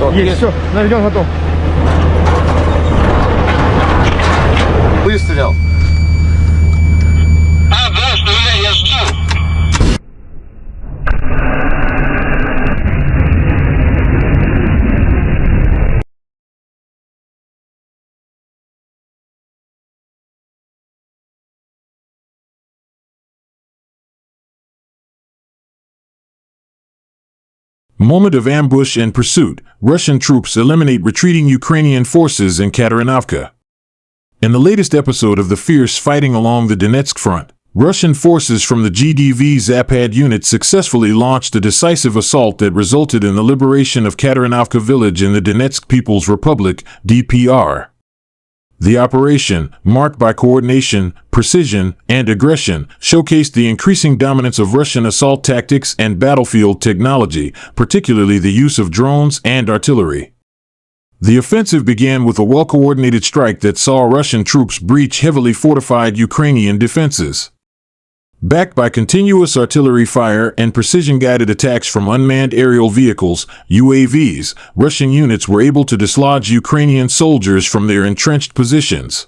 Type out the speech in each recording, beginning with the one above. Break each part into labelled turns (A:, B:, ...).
A: готов.
B: Есть, все, наведен, готов.
A: Выстрел.
C: Да, стреляй, я жду.
D: Moment of ambush and pursuit. Russian troops eliminate retreating Ukrainian forces in Katerinovka. In the latest episode of the fierce fighting along the Donetsk front, Russian forces from the GDV's Leopard unit successfully launched a decisive assault that resulted in the liberation of Katerinovka village in the Donetsk People's Republic, DPR. The operation, marked by coordination, precision, and aggression, showcased the increasing dominance of Russian assault tactics and battlefield technology, particularly the use of drones and artillery. The offensive began with a well-coordinated strike that saw Russian troops breach heavily fortified Ukrainian defenses. Backed by continuous artillery fire and precision-guided attacks from unmanned aerial vehicles, UAVs, Russian units were able to dislodge Ukrainian soldiers from their entrenched positions.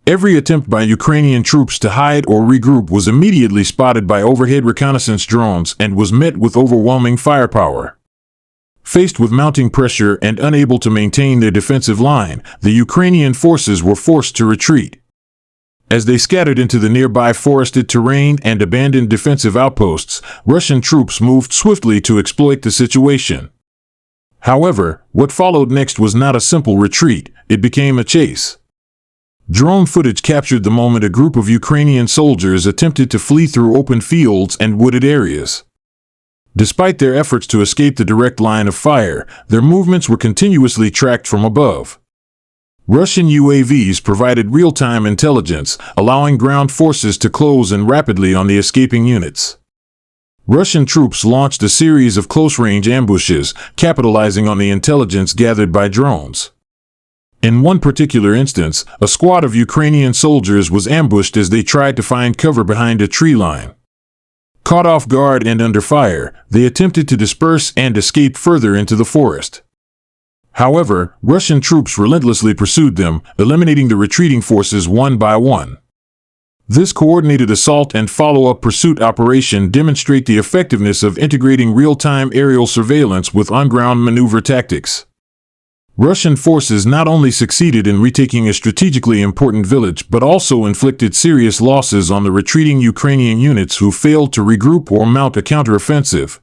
D: Every attempt by Ukrainian troops to hide or regroup was immediately spotted by overhead reconnaissance drones and was met with overwhelming firepower. Faced with mounting pressure and unable to maintain their defensive line, the Ukrainian forces were forced to retreat. As they scattered into the nearby forested terrain and abandoned defensive outposts, Russian troops moved swiftly to exploit the situation. However, what followed next was not a simple retreat, it became a chase. Drone footage captured the moment a group of Ukrainian soldiers attempted to flee through open fields and wooded areas. Despite their efforts to escape the direct line of fire, their movements were continuously tracked from above. Russian UAVs provided real-time intelligence, allowing ground forces to close in rapidly on the escaping units. Russian troops launched a series of close-range ambushes, capitalizing on the intelligence gathered by drones. In one particular instance, a squad of Ukrainian soldiers was ambushed as they tried to find cover behind a tree line. Caught off guard and under fire, they attempted to disperse and escape further into the forest. However, Russian troops relentlessly pursued them, eliminating the retreating forces one by one. This coordinated assault and follow-up pursuit operation demonstrate the effectiveness of integrating real-time aerial surveillance with on-ground maneuver tactics. Russian forces not only succeeded in retaking a strategically important village but also inflicted serious losses on the retreating Ukrainian units who failed to regroup or mount a counteroffensive.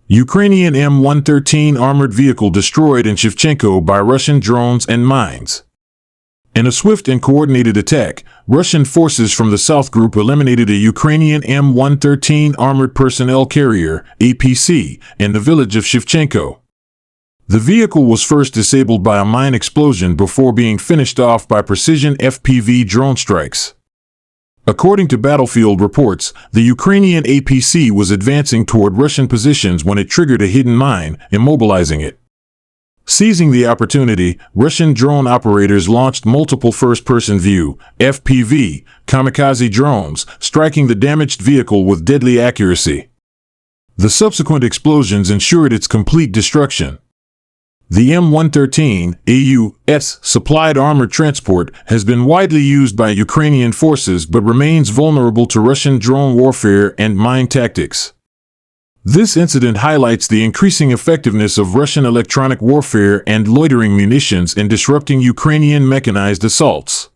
D: Ukrainian M113 armored vehicle destroyed in Shevchenko by Russian drones and mines. In a swift and coordinated attack, Russian forces from the South Group eliminated a Ukrainian M113 armored personnel carrier, APC, in the village of Shevchenko. The vehicle was first disabled by a mine explosion before being finished off by precision FPV drone strikes. According to battlefield reports, the Ukrainian APC was advancing toward Russian positions when it triggered a hidden mine, immobilizing it. Seizing the opportunity, Russian drone operators launched multiple first-person view, FPV, kamikaze drones, striking the damaged vehicle with deadly accuracy. The subsequent explosions ensured its complete destruction. The M113 APC supplied armored transport has been widely used by Ukrainian forces but remains vulnerable to Russian drone warfare and mine tactics. This incident highlights the increasing effectiveness of Russian electronic warfare and loitering munitions in disrupting Ukrainian mechanized assaults.